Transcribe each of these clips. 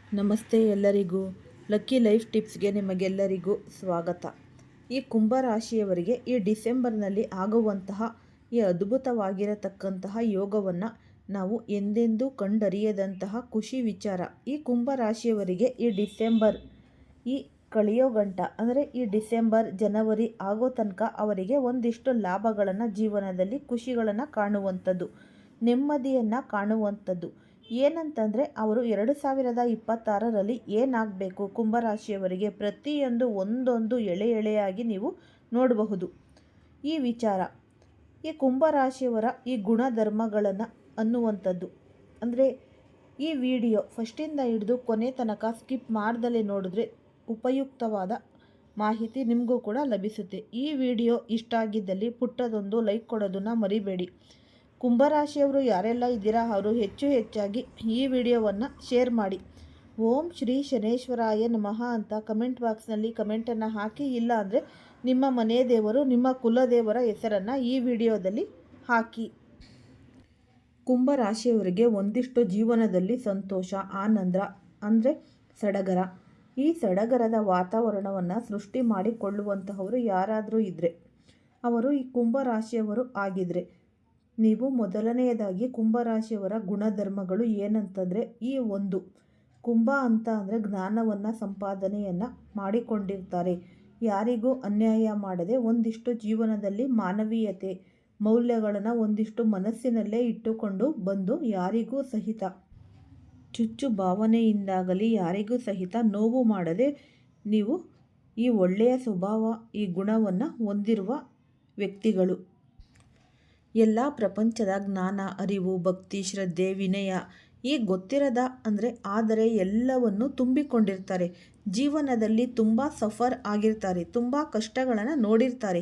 ನಮಸ್ತೆ ಎಲ್ಲರಿಗೂ. Lucky life ಟಿಪ್ಸ್ಗೆ ನಿಮಗೆಲ್ಲರಿಗೂ ಸ್ವಾಗತ. ಈ ಕುಂಭರಾಶಿಯವರಿಗೆ ಈ ಡಿಸೆಂಬರ್ನಲ್ಲಿ ಆಗುವಂತಹ ಈ ಅದ್ಭುತವಾಗಿರತಕ್ಕಂತಹ ಯೋಗವನ್ನು ನಾವು ಎಂದೆಂದೂ ಕಂಡರಿಯದಂತಹ ಖುಷಿ ವಿಚಾರ. ಈ ಕುಂಭರಾಶಿಯವರಿಗೆ ಈ ಡಿಸೆಂಬರ್ ಈ ಕಳೆಯೋ ಗಂಟ ಅಂದರೆ ಈ ಡಿಸೆಂಬರ್ ಜನವರಿ ಆಗೋ ತನಕ ಅವರಿಗೆ ಒಂದಿಷ್ಟು ಲಾಭಗಳನ್ನು, ಜೀವನದಲ್ಲಿ ಖುಷಿಗಳನ್ನು ಕಾಣುವಂಥದ್ದು, ನೆಮ್ಮದಿಯನ್ನು ಕಾಣುವಂಥದ್ದು. ಏನಂತಂದರೆ ಅವರು 2026ರಲ್ಲಿ ಏನಾಗಬೇಕು ಕುಂಭರಾಶಿಯವರಿಗೆ ಪ್ರತಿಯೊಂದು ಒಂದೊಂದು ಎಳೆ ಎಳೆಯಾಗಿ ನೀವು ನೋಡಬಹುದು. ಈ ವಿಚಾರ ಈ ಕುಂಭರಾಶಿಯವರ ಈ ಗುಣಧರ್ಮಗಳನ್ನು ಅನ್ನುವಂಥದ್ದು. ಅಂದರೆ ಈ ವಿಡಿಯೋ ಫಸ್ಟಿಂದ ಹಿಡಿದು ಕೊನೆ ತನಕ ಸ್ಕಿಪ್ ಮಾಡ್ದಲೇ ನೋಡಿದ್ರೆ ಉಪಯುಕ್ತವಾದ ಮಾಹಿತಿ ನಿಮಗೂ ಕೂಡ ಲಭಿಸುತ್ತೆ. ಈ ವಿಡಿಯೋ ಇಷ್ಟ ಆಗಿದ್ದಲ್ಲಿ ಪುಟ್ಟದೊಂದು ಲೈಕ್ ಕೊಡೋದನ್ನು ಮರಿಬೇಡಿ. ಕುಂಭರಾಶಿಯವರು ಯಾರೆಲ್ಲ ಇದ್ದೀರಾ ಅವರು ಹೆಚ್ಚಾಗಿ ಈ ವಿಡಿಯೋವನ್ನು ಶೇರ್ ಮಾಡಿ. ಓಂ ಶ್ರೀ ಶನೇಶ್ವರಾಯ ನಮಃ ಅಂತ ಕಮೆಂಟ್ ಬಾಕ್ಸ್ನಲ್ಲಿ ಕಮೆಂಟನ್ನು ಹಾಕಿ. ಇಲ್ಲ ಅಂದರೆ ನಿಮ್ಮ ಮನೆ ದೇವರು, ನಿಮ್ಮ ಕುಲದೇವರ ಹೆಸರನ್ನು ಈ ವಿಡಿಯೋದಲ್ಲಿ ಹಾಕಿ. ಕುಂಭರಾಶಿಯವರಿಗೆ ಒಂದಿಷ್ಟು ಜೀವನದಲ್ಲಿ ಸಂತೋಷ, ಆನಂದ ಅಂದರೆ ಸಡಗರ. ಈ ಸಡಗರದ ವಾತಾವರಣವನ್ನು ಸೃಷ್ಟಿ ಮಾಡಿಕೊಳ್ಳುವಂತಹವರು ಯಾರಾದರೂ ಇದ್ದರೆ ಅವರು ಈ ಕುಂಭರಾಶಿಯವರು ಆಗಿದ್ದರೆ ನೀವು ಮೊದಲನೆಯದಾಗಿ ಕುಂಭರಾಶಿಯವರ ಗುಣಧರ್ಮಗಳು ಏನಂತಂದರೆ ಈ ಒಂದು ಕುಂಭ ಅಂತ ಅಂದರೆ ಜ್ಞಾನವನ್ನು ಸಂಪಾದನೆಯನ್ನು ಮಾಡಿಕೊಂಡಿರ್ತಾರೆ. ಯಾರಿಗೂ ಅನ್ಯಾಯ ಮಾಡದೆ ಒಂದಿಷ್ಟು ಜೀವನದಲ್ಲಿ ಮಾನವೀಯತೆ ಮೌಲ್ಯಗಳನ್ನು ಒಂದಿಷ್ಟು ಮನಸ್ಸಿನಲ್ಲೇ ಇಟ್ಟುಕೊಂಡು ಬಂದು ಯಾರಿಗೂ ಸಹಿತ ಚುಚ್ಚು ಭಾವನೆಯಿಂದಾಗಲಿ ಯಾರಿಗೂ ಸಹಿತ ನೋವು ಮಾಡದೆ ನೀವು ಈ ಒಳ್ಳೆಯ ಸ್ವಭಾವ ಈ ಗುಣವನ್ನು ಹೊಂದಿರುವ ವ್ಯಕ್ತಿಗಳು. ಎಲ್ಲ ಪ್ರಪಂಚದ ಜ್ಞಾನ, ಅರಿವು, ಭಕ್ತಿ, ಶ್ರದ್ಧೆ, ವಿನಯ ಈ ಗೊತ್ತಿರದ ಆದರೆ ಎಲ್ಲವನ್ನು ತುಂಬಿಕೊಂಡಿರ್ತಾರೆ. ಜೀವನದಲ್ಲಿ ತುಂಬ ಸಫರ್ ಆಗಿರ್ತಾರೆ, ತುಂಬ ಕಷ್ಟಗಳನ್ನು ನೋಡಿರ್ತಾರೆ,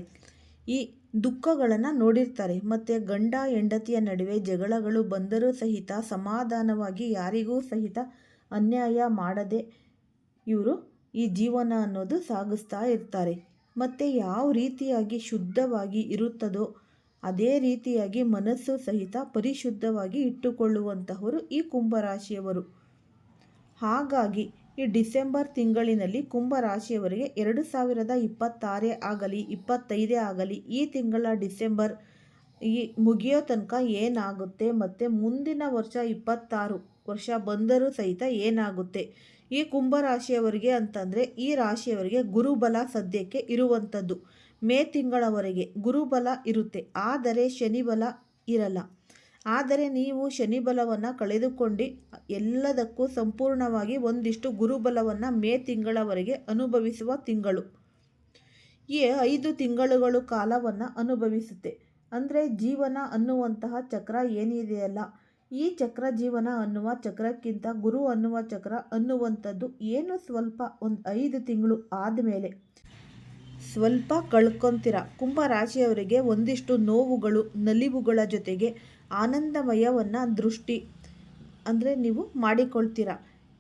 ಈ ದುಃಖಗಳನ್ನು ನೋಡಿರ್ತಾರೆ. ಮತ್ತು ಗಂಡ ಹೆಂಡತಿಯ ನಡುವೆ ಜಗಳಗಳು ಬಂದರೂ ಸಹಿತ ಸಮಾಧಾನವಾಗಿ ಯಾರಿಗೂ ಸಹಿತ ಅನ್ಯಾಯ ಮಾಡದೆ ಇವರು ಈ ಜೀವನ ಅನ್ನೋದು ಸಾಗಿಸ್ತಾ ಇರ್ತಾರೆ. ಮತ್ತು ಯಾವ ರೀತಿಯಾಗಿ ಶುದ್ಧವಾಗಿ ಇರುತ್ತದೋ ಅದೇ ರೀತಿಯಾಗಿ ಮನಸ್ಸು ಸಹಿತ ಪರಿಶುದ್ಧವಾಗಿ ಇಟ್ಟುಕೊಳ್ಳುವಂತಹವರು ಈ ಕುಂಭರಾಶಿಯವರು. ಹಾಗಾಗಿ ಈ ಡಿಸೆಂಬರ್ ತಿಂಗಳಿನಲ್ಲಿ ಕುಂಭರಾಶಿಯವರಿಗೆ 2026 ಆಗಲಿ 25 ಆಗಲಿ ಈ ತಿಂಗಳ ಡಿಸೆಂಬರ್ ಈ ಮುಗಿಯೋ ತನಕ ಏನಾಗುತ್ತೆ ಮತ್ತು ಮುಂದಿನ ವರ್ಷ 26 ವರ್ಷ ಬಂದರೂ ಸಹಿತ ಏನಾಗುತ್ತೆ ಈ ಕುಂಭರಾಶಿಯವರಿಗೆ ಅಂತಂದರೆ ಈ ರಾಶಿಯವರಿಗೆ ಗುರುಬಲ ಸದ್ಯಕ್ಕೆ ಇರುವಂಥದ್ದು. ಮೇ ತಿಂಗಳವರೆಗೆ ಗುರುಬಲ ಇರುತ್ತೆ, ಆದರೆ ಶನಿಬಲ ಇರಲ್ಲ. ಆದರೆ ನೀವು ಶನಿಬಲವನ್ನು ಕಳೆದುಕೊಂಡು ಎಲ್ಲದಕ್ಕೂ ಸಂಪೂರ್ಣವಾಗಿ ಒಂದಿಷ್ಟು ಗುರುಬಲವನ್ನು ಮೇ ತಿಂಗಳವರೆಗೆ ಅನುಭವಿಸುವ ತಿಂಗಳು. ಈ 5 ತಿಂಗಳುಗಳು ಕಾಲವನ್ನು ಅನುಭವಿಸುತ್ತೆ. ಅಂದರೆ ಜೀವನ ಅನ್ನುವಂತಹ ಚಕ್ರ ಏನಿದೆಯಲ್ಲ, ಈ ಚಕ್ರ ಜೀವನ ಅನ್ನುವ ಚಕ್ರಕ್ಕಿಂತ ಗುರು ಅನ್ನುವ ಚಕ್ರ ಅನ್ನುವಂಥದ್ದು ಏನು ಸ್ವಲ್ಪ ಒಂದು 5 ತಿಂಗಳು ಆದಮೇಲೆ ಸ್ವಲ್ಪ ಕಳ್ಕೊತೀರ. ಕುಂಭರಾಶಿಯವರಿಗೆ ಒಂದಿಷ್ಟು ನೋವುಗಳು, ನಲಿವುಗಳ ಜೊತೆಗೆ ಆನಂದಮಯವನ್ನು ದೃಷ್ಟಿ ಅಂದರೆ ನೀವು ಮಾಡಿಕೊಳ್ತೀರ.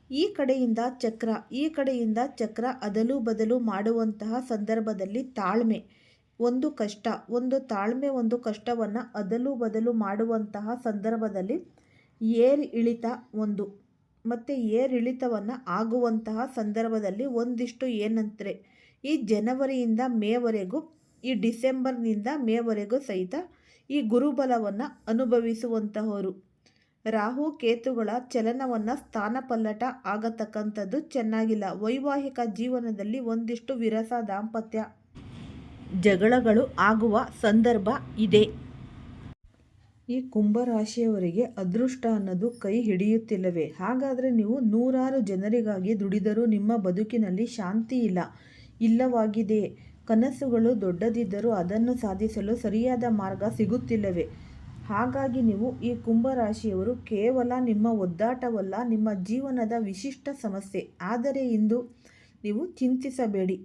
ಈ ಕಡೆಯಿಂದ ಚಕ್ರ ಅದಲು ಬದಲು ಮಾಡುವಂತಹ ಸಂದರ್ಭದಲ್ಲಿ ತಾಳ್ಮೆ ಒಂದು ಕಷ್ಟ, ಒಂದು ಕಷ್ಟವನ್ನು ಅದಲು ಬದಲು ಮಾಡುವಂತಹ ಸಂದರ್ಭದಲ್ಲಿ ಏರಿಳಿತ ಮತ್ತು ಏರಿಳಿತವನ್ನು ಆಗುವಂತಹ ಸಂದರ್ಭದಲ್ಲಿ ಒಂದಿಷ್ಟು ಏನಂತಾರೆ ಈ ಜನವರಿಯಿಂದ ಮೇವರೆಗೂ ಈ ಡಿಸೆಂಬರ್ನಿಂದ ಮೇವರೆಗೂ ಸಹಿತ ಈ ಗುರುಬಲವನ್ನು ಅನುಭವಿಸುವಂತಹವರು. ರಾಹು ಕೇತುಗಳ ಚಲನವನ್ನು ಸ್ಥಾನಪಲ್ಲಟ ಆಗತಕ್ಕಂಥದ್ದು ಚೆನ್ನಾಗಿಲ್ಲ. ವೈವಾಹಿಕ ಜೀವನದಲ್ಲಿ ಒಂದಿಷ್ಟು ವಿರಸ, ದಾಂಪತ್ಯ ಜಗಳಗಳು ಆಗುವ ಸಂದರ್ಭ ಇದೆ. ಈ ಕುಂಭರಾಶಿಯವರಿಗೆ ಅದೃಷ್ಟ ಅನ್ನೋದು ಕೈ ಹಿಡಿಯುತ್ತಿಲ್ಲವೇ? ಹಾಗಾದರೆ ನೀವು ನೂರಾರು ಜನರಿಗಾಗಿ ದುಡಿದರೂ ನಿಮ್ಮ ಬದುಕಿನಲ್ಲಿ ಶಾಂತಿ ಇಲ್ಲವಾಗಿದೆಯೇ? ಕನಸುಗಳು ದೊಡ್ಡದಿದ್ದರೂ ಅದನ್ನು ಸಾಧಿಸಲು ಸರಿಯಾದ ಮಾರ್ಗ ಸಿಗುತ್ತಿಲ್ಲವೇ? ಹಾಗಾಗಿ ನೀವು ಈ ಕುಂಭರಾಶಿಯವರು ಕೇವಲ ನಿಮ್ಮ ಒದ್ದಾಟವಲ್ಲ, ನಿಮ್ಮ ಜೀವನದ ವಿಶಿಷ್ಟ ಸಮಸ್ಯೆ. ಆದರೆ ಇಂದು ನೀವು ಚಿಂತಿಸಬೇಡಿ.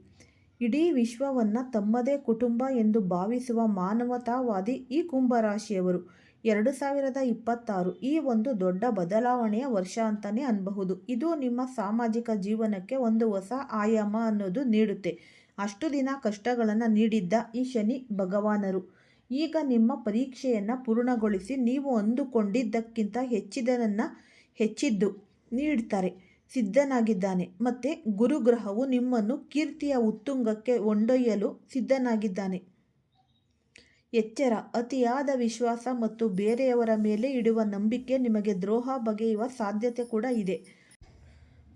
ಇಡೀ ವಿಶ್ವವನ್ನು ತಮ್ಮದೇ ಕುಟುಂಬ ಎಂದು ಭಾವಿಸುವ ಮಾನವತಾವಾದಿ ಈ ಕುಂಭರಾಶಿಯವರು. 2026 ಈ ಒಂದು ದೊಡ್ಡ ಬದಲಾವಣೆಯ ವರ್ಷ ಅಂತಲೇ ಅನ್ನಬಹುದು. ಇದು ನಿಮ್ಮ ಸಾಮಾಜಿಕ ಜೀವನಕ್ಕೆ ಒಂದು ಹೊಸ ಆಯಾಮ ಅನ್ನೋದು ನೀಡುತ್ತೆ. ಅಷ್ಟು ದಿನ ಕಷ್ಟಗಳನ್ನು ನೀಡಿದ್ದ ಈ ಶನಿ ಭಗವಾನರು ಈಗ ನಿಮ್ಮ ಪರೀಕ್ಷೆಯನ್ನು ಪೂರ್ಣಗೊಳಿಸಿ ನೀವು ಅಂದುಕೊಂಡಿದ್ದಕ್ಕಿಂತ ಹೆಚ್ಚಿದ್ದು ನೀಡ್ತಾರೆ. ಸಿದ್ಧನಾಗಿದ್ದಾನೆ. ಮತ್ತು ಗುರುಗ್ರಹವು ನಿಮ್ಮನ್ನು ಕೀರ್ತಿಯ ಉತ್ತುಂಗಕ್ಕೆ ಕೊಂಡೊಯ್ಯಲು ಸಿದ್ಧನಾಗಿದ್ದಾನೆ. ಎಚ್ಚರ, ಅತಿಯಾದ ವಿಶ್ವಾಸ ಮತ್ತು ಬೇರೆಯವರ ಮೇಲೆ ಇಡುವ ನಂಬಿಕೆ ನಿಮಗೆ ದ್ರೋಹ ಬಗೆಯುವ ಸಾಧ್ಯತೆ ಕೂಡ ಇದೆ.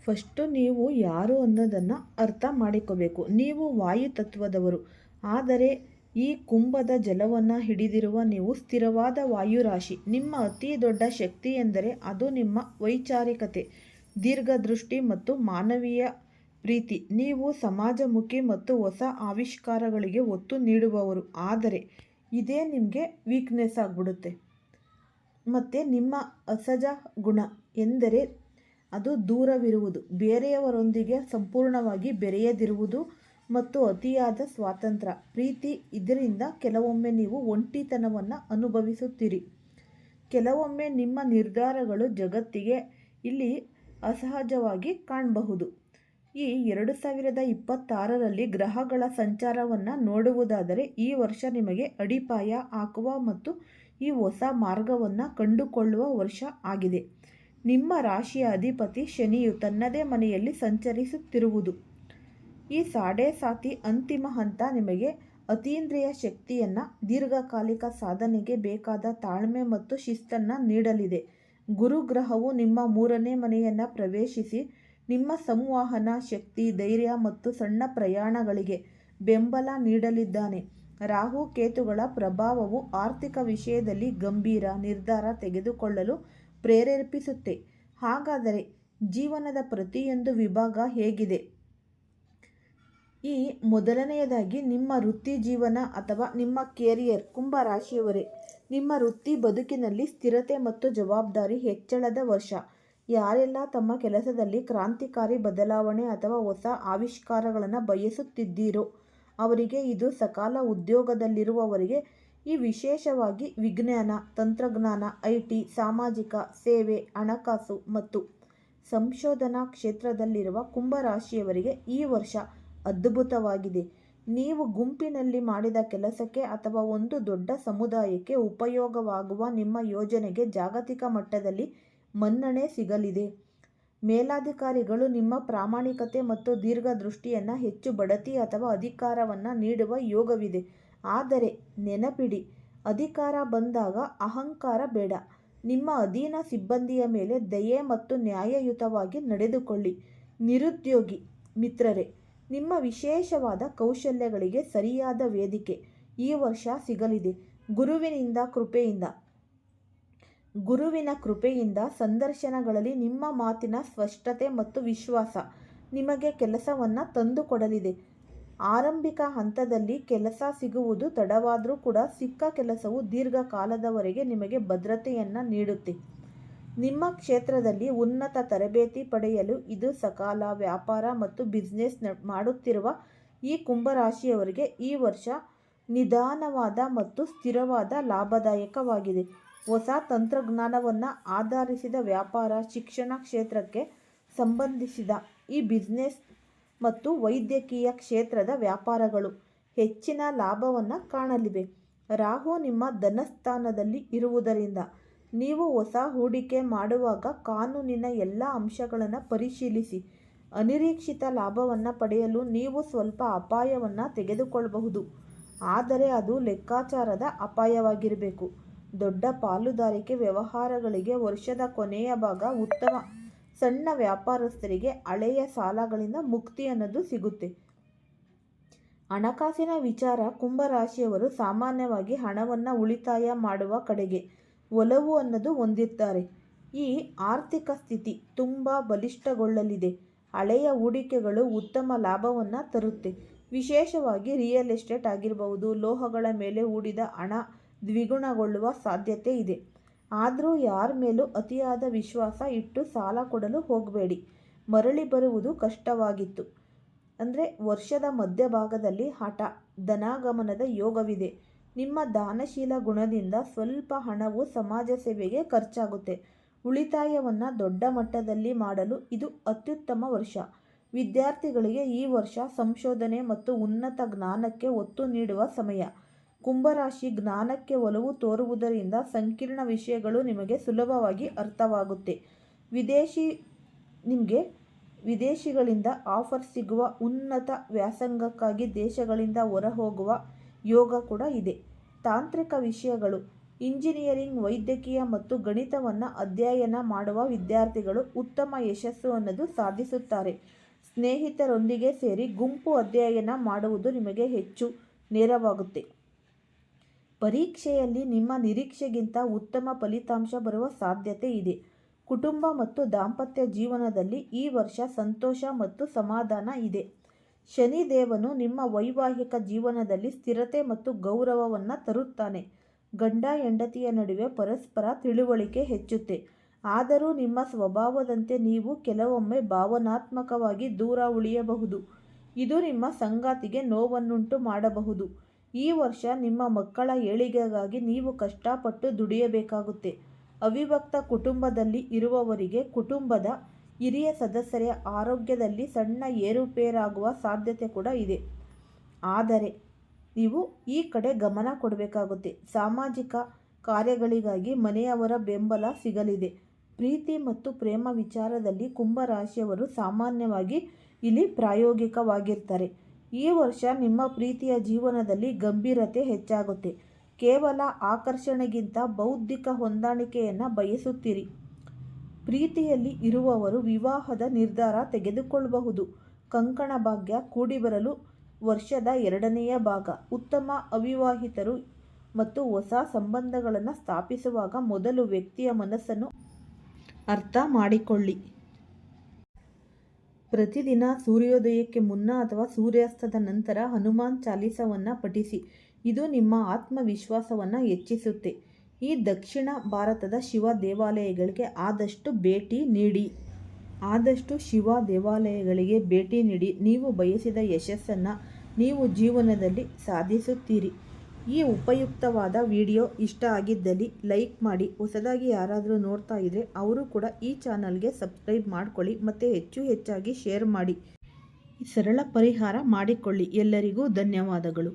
ಫಸ್ಟು ನೀವು ಯಾರು ಅನ್ನೋದನ್ನು ಅರ್ಥ ಮಾಡಿಕೋಬೇಕು. ನೀವು ವಾಯುತತ್ವದವರು, ಆದರೆ ಈ ಕುಂಭದ ಜಲವನ್ನು ಹಿಡಿದಿರುವ ನೀವು ಸ್ಥಿರವಾದ ವಾಯುರಾಶಿ. ನಿಮ್ಮ ಅತಿ ದೊಡ್ಡ ಶಕ್ತಿ ಎಂದರೆ ಅದು ನಿಮ್ಮ ವೈಚಾರಿಕತೆ, ದೀರ್ಘದೃಷ್ಟಿ ಮತ್ತು ಮಾನವೀಯ ಪ್ರೀತಿ. ನೀವು ಸಮಾಜಮುಖಿ ಮತ್ತು ಹೊಸ ಆವಿಷ್ಕಾರಗಳಿಗೆ ಒತ್ತು ನೀಡುವವರು, ಆದರೆ ಇದೇ ನಿಮಗೆ ವೀಕ್ನೆಸ್ ಆಗಿಬಿಡುತ್ತೆ. ಮತ್ತು ನಿಮ್ಮ ಅಸಹಜ ಗುಣ ಎಂದರೆ ಅದು ದೂರವಿರುವುದು, ಬೇರೆಯವರೊಂದಿಗೆ ಸಂಪೂರ್ಣವಾಗಿ ಬೆರೆಯದಿರುವುದು ಮತ್ತು ಅತಿಯಾದ ಸ್ವಾತಂತ್ರ್ಯ. ಪ್ರೀತಿ, ಇದರಿಂದ ಕೆಲವೊಮ್ಮೆ ನೀವು ಒಂಟಿತನವನ್ನು ಅನುಭವಿಸುತ್ತೀರಿ. ಕೆಲವೊಮ್ಮೆ ನಿಮ್ಮ ನಿರ್ಧಾರಗಳು ಜಗತ್ತಿಗೆ ಇಲ್ಲಿ ಅಸಹಜವಾಗಿ ಕಾಣಬಹುದು. ಈ 2026ರಲ್ಲಿ ಗ್ರಹಗಳ ಸಂಚಾರವನ್ನು ನೋಡುವುದಾದರೆ ಈ ವರ್ಷ ನಿಮಗೆ ಅಡಿಪಾಯ ಹಾಕುವ ಮತ್ತು ಈ ಹೊಸ ಮಾರ್ಗವನ್ನು ಕಂಡುಕೊಳ್ಳುವ ವರ್ಷ ಆಗಿದೆ. ನಿಮ್ಮ ರಾಶಿಯ ಅಧಿಪತಿ ಶನಿಯು ತನ್ನದೇ ಮನೆಯಲ್ಲಿ ಸಂಚರಿಸುತ್ತಿರುವುದು ಈ ಸಾಡೆ ಅಂತಿಮ ಹಂತ ನಿಮಗೆ ಅತೀಂದ್ರಿಯ ಶಕ್ತಿಯನ್ನು, ದೀರ್ಘಕಾಲಿಕ ಸಾಧನೆಗೆ ಬೇಕಾದ ತಾಳ್ಮೆ ಮತ್ತು ಶಿಸ್ತನ್ನು ನೀಡಲಿದೆ. ಗುರುಗ್ರಹವು ನಿಮ್ಮ 3ನೇ ಮನೆಯನ್ನು ಪ್ರವೇಶಿಸಿ ನಿಮ್ಮ ಸಂವಹನ ಶಕ್ತಿ, ಧೈರ್ಯ ಮತ್ತು ಸಣ್ಣ ಪ್ರಯಾಣಗಳಿಗೆ ಬೆಂಬಲ ನೀಡಲಿದ್ದಾನೆ. ರಾಹು ಕೇತುಗಳ ಪ್ರಭಾವವು ಆರ್ಥಿಕ ವಿಷಯದಲ್ಲಿ ಗಂಭೀರ ನಿರ್ಧಾರ ತೆಗೆದುಕೊಳ್ಳಲು ಪ್ರೇರೇಪಿಸುತ್ತೆ. ಹಾಗಾದರೆ ಜೀವನದ ಪ್ರತಿಯೊಂದು ವಿಭಾಗ ಹೇಗಿದೆ? ಈ ಮೊದಲನೆಯದಾಗಿ ನಿಮ್ಮ ವೃತ್ತಿ ಜೀವನ ಅಥವಾ ನಿಮ್ಮ ಕೆರಿಯರ್. ಕುಂಭ ರಾಶಿಯವರೇ, ನಿಮ್ಮ ವೃತ್ತಿ ಬದುಕಿನಲ್ಲಿ ಸ್ಥಿರತೆ ಮತ್ತು ಜವಾಬ್ದಾರಿ ಹೆಚ್ಚಳದ ವರ್ಷ. ಯಾರೆಲ್ಲ ತಮ್ಮ ಕೆಲಸದಲ್ಲಿ ಕ್ರಾಂತಿಕಾರಿ ಬದಲಾವಣೆ ಅಥವಾ ಹೊಸ ಆವಿಷ್ಕಾರಗಳನ್ನು ಬಯಸುತ್ತಿದ್ದೀರೋ ಅವರಿಗೆ ಇದು ಸಕಾಲ. ಉದ್ಯೋಗದಲ್ಲಿರುವವರಿಗೆ ಈ ವಿಶೇಷವಾಗಿ ವಿಜ್ಞಾನ, ತಂತ್ರಜ್ಞಾನ, IT, ಸಾಮಾಜಿಕ ಸೇವೆ, ಹಣಕಾಸು ಮತ್ತು ಸಂಶೋಧನಾ ಕ್ಷೇತ್ರದಲ್ಲಿರುವ ಕುಂಭರಾಶಿಯವರಿಗೆ ಈ ವರ್ಷ ಅದ್ಭುತವಾಗಿದೆ. ನೀವು ಗುಂಪಿನಲ್ಲಿ ಮಾಡಿದ ಕೆಲಸಕ್ಕೆ ಅಥವಾ ಒಂದು ದೊಡ್ಡ ಸಮುದಾಯಕ್ಕೆ ಉಪಯೋಗವಾಗುವ ನಿಮ್ಮ ಯೋಜನೆಗೆ ಜಾಗತಿಕ ಮಟ್ಟದಲ್ಲಿ ಮನ್ನಣೆ ಸಿಗಲಿದೆ. ಮೇಲಾಧಿಕಾರಿಗಳು ನಿಮ್ಮ ಪ್ರಾಮಾಣಿಕತೆ ಮತ್ತು ದೀರ್ಘದೃಷ್ಟಿಯನ್ನು ಹೆಚ್ಚು ಬಡ್ತಿ ಅಥವಾ ಅಧಿಕಾರವನ್ನು ನೀಡುವ ಯೋಗವಿದೆ. ಆದರೆ ನೆನಪಿಡಿ, ಅಧಿಕಾರ ಬಂದಾಗ ಅಹಂಕಾರ ಬೇಡ. ನಿಮ್ಮ ಅಧೀನ ಸಿಬ್ಬಂದಿಯ ಮೇಲೆ ದಯೆ ಮತ್ತು ನ್ಯಾಯಯುತವಾಗಿ ನಡೆದುಕೊಳ್ಳಿ. ನಿರುದ್ಯೋಗಿ ಮಿತ್ರರೇ, ನಿಮ್ಮ ವಿಶೇಷವಾದ ಕೌಶಲ್ಯಗಳಿಗೆ ಸರಿಯಾದ ವೇದಿಕೆ ಈ ವರ್ಷ ಸಿಗಲಿದೆ. ಗುರುವಿನ ಕೃಪೆಯಿಂದ ಸಂದರ್ಶನಗಳಲ್ಲಿ ನಿಮ್ಮ ಮಾತಿನ ಸ್ಪಷ್ಟತೆ ಮತ್ತು ವಿಶ್ವಾಸ ನಿಮಗೆ ಕೆಲಸವನ್ನು ತಂದುಕೊಡಲಿದೆ. ಆರಂಭಿಕ ಹಂತದಲ್ಲಿ ಕೆಲಸ ಸಿಗುವುದು ತಡವಾದರೂ ಕೂಡ ಸಿಕ್ಕ ಕೆಲಸವು ದೀರ್ಘಕಾಲದವರೆಗೆ ನಿಮಗೆ ಭದ್ರತೆಯನ್ನು ನೀಡುತ್ತೆ. ನಿಮ್ಮ ಕ್ಷೇತ್ರದಲ್ಲಿ ಉನ್ನತ ತರಬೇತಿ ಪಡೆಯಲು ಇದು ಸಕಾಲ. ವ್ಯಾಪಾರ ಮತ್ತು ಬಿಸ್ನೆಸ್ ಮಾಡುತ್ತಿರುವ ಈ ಕುಂಭರಾಶಿಯವರಿಗೆ ಈ ವರ್ಷ ನಿಧಾನವಾದ ಮತ್ತು ಸ್ಥಿರವಾದ ಲಾಭದಾಯಕವಾಗಿದೆ. ಹೊಸ ತಂತ್ರಜ್ಞಾನವನ್ನು ಆಧರಿಸಿದ ವ್ಯಾಪಾರ, ಶಿಕ್ಷಣ ಕ್ಷೇತ್ರಕ್ಕೆ ಸಂಬಂಧಿಸಿದ ಈ ಬಿಸ್ನೆಸ್ ಮತ್ತು ವೈದ್ಯಕೀಯ ಕ್ಷೇತ್ರದ ವ್ಯಾಪಾರಗಳು ಹೆಚ್ಚಿನ ಲಾಭವನ್ನು ಕಾಣಲಿವೆ. ರಾಹು ನಿಮ್ಮ ಧನಸ್ಥಾನದಲ್ಲಿ ಇರುವುದರಿಂದ ನೀವು ಹೊಸ ಹೂಡಿಕೆ ಮಾಡುವಾಗ ಕಾನೂನಿನ ಎಲ್ಲ ಅಂಶಗಳನ್ನು ಪರಿಶೀಲಿಸಿ. ಅನಿರೀಕ್ಷಿತ ಲಾಭವನ್ನು ಪಡೆಯಲು ನೀವು ಸ್ವಲ್ಪ ಅಪಾಯವನ್ನು ತೆಗೆದುಕೊಳ್ಳಬಹುದು, ಆದರೆ ಅದು ಲೆಕ್ಕಾಚಾರದ ಅಪಾಯವಾಗಿರಬೇಕು. ದೊಡ್ಡ ಪಾಲುದಾರಿಕೆ ವ್ಯವಹಾರಗಳಿಗೆ ವರ್ಷದ ಕೊನೆಯ ಭಾಗ ಉತ್ತಮ. ಸಣ್ಣ ವ್ಯಾಪಾರಸ್ಥರಿಗೆ ಹಳೆಯ ಸಾಲಗಳಿಂದ ಮುಕ್ತಿ ಅನ್ನೋದು ಸಿಗುತ್ತೆ. ಹಣಕಾಸಿನ ವಿಚಾರ. ಕುಂಭರಾಶಿಯವರು ಸಾಮಾನ್ಯವಾಗಿ ಹಣವನ್ನು ಉಳಿತಾಯ ಮಾಡುವ ಕಡೆಗೆ ಒಲವು ಅನ್ನೋದು ಹೊಂದಿರ್ತಾರೆ. ಈ ಆರ್ಥಿಕ ಸ್ಥಿತಿ ತುಂಬ ಬಲಿಷ್ಠಗೊಳ್ಳಲಿದೆ. ಹಳೆಯ ಹೂಡಿಕೆಗಳು ಉತ್ತಮ ಲಾಭವನ್ನು ತರುತ್ತೆ. ವಿಶೇಷವಾಗಿ ರಿಯಲ್ ಎಸ್ಟೇಟ್ ಆಗಿರಬಹುದು, ಲೋಹಗಳ ಮೇಲೆ ಹೂಡಿದ ಹಣ ದ್ವಿಗುಣಗೊಳ್ಳುವ ಸಾಧ್ಯತೆ ಇದೆ. ಆದರೂ ಯಾರ ಮೇಲೂ ಅತಿಯಾದ ವಿಶ್ವಾಸ ಇಟ್ಟು ಸಾಲ ಕೊಡಲು ಹೋಗಬೇಡಿ. ಮರಳಿ ಬರುವುದು ಕಷ್ಟವಾಗಿತ್ತು. ಅಂದರೆ ವರ್ಷದ ಮಧ್ಯಭಾಗದಲ್ಲಿ ಹಠ, ಧನಾಗಮನದ ಯೋಗವಿದೆ. ನಿಮ್ಮ ದಾನಶೀಲ ಗುಣದಿಂದ ಸ್ವಲ್ಪ ಹಣವು ಸಮಾಜ ಸೇವೆಗೆ ಖರ್ಚಾಗುತ್ತೆ. ಉಳಿತಾಯವನ್ನು ದೊಡ್ಡ ಮಟ್ಟದಲ್ಲಿ ಮಾಡಲು ಇದು ಅತ್ಯುತ್ತಮ ವರ್ಷ. ವಿದ್ಯಾರ್ಥಿಗಳಿಗೆ ಈ ವರ್ಷ ಸಂಶೋಧನೆ ಮತ್ತು ಉನ್ನತ ಜ್ಞಾನಕ್ಕೆ ಒತ್ತು ನೀಡುವ ಸಮಯ. ಕುಂಭರಾಶಿ ಜ್ಞಾನಕ್ಕೆ ಒಲವು ತೋರುವುದರಿಂದ ಸಂಕೀರ್ಣ ವಿಷಯಗಳು ನಿಮಗೆ ಸುಲಭವಾಗಿ ಅರ್ಥವಾಗುತ್ತೆ. ನಿಮಗೆ ವಿದೇಶಿಗಳಿಂದ ಆಫರ್ ಸಿಗುವ, ಉನ್ನತ ವ್ಯಾಸಂಗಕ್ಕಾಗಿ ದೇಶಗಳಿಂದ ಹೊರಹೋಗುವ ಯೋಗ ಕೂಡ ಇದೆ. ತಾಂತ್ರಿಕ ವಿಷಯಗಳು, ಇಂಜಿನಿಯರಿಂಗ್, ವೈದ್ಯಕೀಯ ಮತ್ತು ಗಣಿತವನ್ನು ಅಧ್ಯಯನ ಮಾಡುವ ವಿದ್ಯಾರ್ಥಿಗಳು ಉತ್ತಮ ಯಶಸ್ಸನ್ನು ಸಾಧಿಸುತ್ತಾರೆ. ಸ್ನೇಹಿತರೊಂದಿಗೆ ಸೇರಿ ಗುಂಪು ಅಧ್ಯಯನ ಮಾಡುವುದು ನಿಮಗೆ ಹೆಚ್ಚು ನೇರವಾಗುತ್ತೆ. ಪರೀಕ್ಷೆಯಲ್ಲಿ ನಿಮ್ಮ ನಿರೀಕ್ಷೆಗಿಂತ ಉತ್ತಮ ಫಲಿತಾಂಶ ಬರುವ ಸಾಧ್ಯತೆ ಇದೆ. ಕುಟುಂಬ ಮತ್ತು ದಾಂಪತ್ಯ ಜೀವನದಲ್ಲಿ ಈ ವರ್ಷ ಸಂತೋಷ ಮತ್ತು ಸಮಾಧಾನ ಇದೆ. ಶನಿದೇವನು ನಿಮ್ಮ ವೈವಾಹಿಕ ಜೀವನದಲ್ಲಿ ಸ್ಥಿರತೆ ಮತ್ತು ಗೌರವವನ್ನು ತರುತ್ತಾನೆ. ಗಂಡ ಹೆಂಡತಿಯ ನಡುವೆ ಪರಸ್ಪರ ತಿಳುವಳಿಕೆ ಹೆಚ್ಚುತ್ತೆ. ಆದರೂ ನಿಮ್ಮ ಸ್ವಭಾವದಂತೆ ನೀವು ಕೆಲವೊಮ್ಮೆ ಭಾವನಾತ್ಮಕವಾಗಿ ದೂರ ಉಳಿಯಬಹುದು. ಇದು ನಿಮ್ಮ ಸಂಗಾತಿಗೆ ನೋವನ್ನುಂಟು ಮಾಡಬಹುದು. ಈ ವರ್ಷ ನಿಮ್ಮ ಮಕ್ಕಳ ಏಳಿಗೆಗಾಗಿ ನೀವು ಕಷ್ಟಪಟ್ಟು ದುಡಿಯಬೇಕಾಗುತ್ತೆ. ಅವಿಭಕ್ತ ಕುಟುಂಬದಲ್ಲಿ ಇರುವವರಿಗೆ ಕುಟುಂಬದ ಹಿರಿಯ ಸದಸ್ಯರ ಆರೋಗ್ಯದಲ್ಲಿ ಸಣ್ಣ ಏರುಪೇರಾಗುವ ಸಾಧ್ಯತೆ ಕೂಡ ಇದೆ. ಆದರೆ ನೀವು ಈ ಕಡೆ ಗಮನ ಕೊಡಬೇಕಾಗುತ್ತೆ. ಸಾಮಾಜಿಕ ಕಾರ್ಯಗಳಿಗಾಗಿ ಮನೆಯವರ ಬೆಂಬಲ ಸಿಗಲಿದೆ. ಪ್ರೀತಿ ಮತ್ತು ಪ್ರೇಮ ವಿಚಾರದಲ್ಲಿ ಕುಂಭರಾಶಿಯವರು ಸಾಮಾನ್ಯವಾಗಿ ಇಲ್ಲಿ ಪ್ರಾಯೋಗಿಕವಾಗಿರ್ತಾರೆ. ಈ ವರ್ಷ ನಿಮ್ಮ ಪ್ರೀತಿಯ ಜೀವನದಲ್ಲಿ ಗಂಭೀರತೆ ಹೆಚ್ಚಾಗುತ್ತೆ. ಕೇವಲ ಆಕರ್ಷಣೆಗಿಂತ ಬೌದ್ಧಿಕ ಹೊಂದಾಣಿಕೆಯನ್ನು ಬಯಸುತ್ತೀರಿ. ಪ್ರೀತಿಯಲ್ಲಿ ಇರುವವರು ವಿವಾಹದ ನಿರ್ಧಾರ ತೆಗೆದುಕೊಳ್ಳಬಹುದು. ಕಂಕಣ ಭಾಗ್ಯ ಕೂಡಿಬರಲು ವರ್ಷದ 2ನೇ ಭಾಗ. ಉತ್ತಮ ಅವಿವಾಹಿತರು ಮತ್ತು ಹೊಸ ಸಂಬಂಧಗಳನ್ನು ಸ್ಥಾಪಿಸುವಾಗ ಮೊದಲು ವ್ಯಕ್ತಿಯ ಮನಸ್ಸನ್ನು ಅರ್ಥ ಮಾಡಿಕೊಳ್ಳಿ. ಪ್ರತಿದಿನ ಸೂರ್ಯೋದಯಕ್ಕೆ ಮುನ್ನ ಅಥವಾ ಸೂರ್ಯಾಸ್ತದ ನಂತರ ಹನುಮಾನ್ ಚಾಲೀಸವನ್ನು ಪಠಿಸಿ. ಇದು ನಿಮ್ಮ ಆತ್ಮವಿಶ್ವಾಸವನ್ನು ಹೆಚ್ಚಿಸುತ್ತೆ. ಈ ದಕ್ಷಿಣ ಭಾರತದ ಶಿವ ದೇವಾಲಯಗಳಿಗೆ ಆದಷ್ಟು ಶಿವ ದೇವಾಲಯಗಳಿಗೆ ಭೇಟಿ ನೀಡಿ. ನೀವು ಬಯಸಿದ ಯಶಸ್ಸನ್ನು ನೀವು ಜೀವನದಲ್ಲಿ ಸಾಧಿಸುತ್ತೀರಿ. ಈ ಉಪಯುಕ್ತವಾದ ವಿಡಿಯೋ ಇಷ್ಟ ಆಗಿದ್ದಲ್ಲಿ ಲೈಕ್ ಮಾಡಿ. ಹೊಸದಾಗಿ ಯಾರಾದರೂ ನೋಡ್ತಾ ಇದ್ದರೆ ಅವರು ಕೂಡ ಈ ಚಾನಲ್ಗೆ ಸಬ್ಸ್ಕ್ರೈಬ್ ಮಾಡ್ಕೊಳ್ಳಿ ಮತ್ತು ಹೆಚ್ಚಾಗಿ ಶೇರ್ ಮಾಡಿ. ಈ ಸರಳ ಪರಿಹಾರ ಮಾಡಿಕೊಳ್ಳಿ. ಎಲ್ಲರಿಗೂ ಧನ್ಯವಾದಗಳು.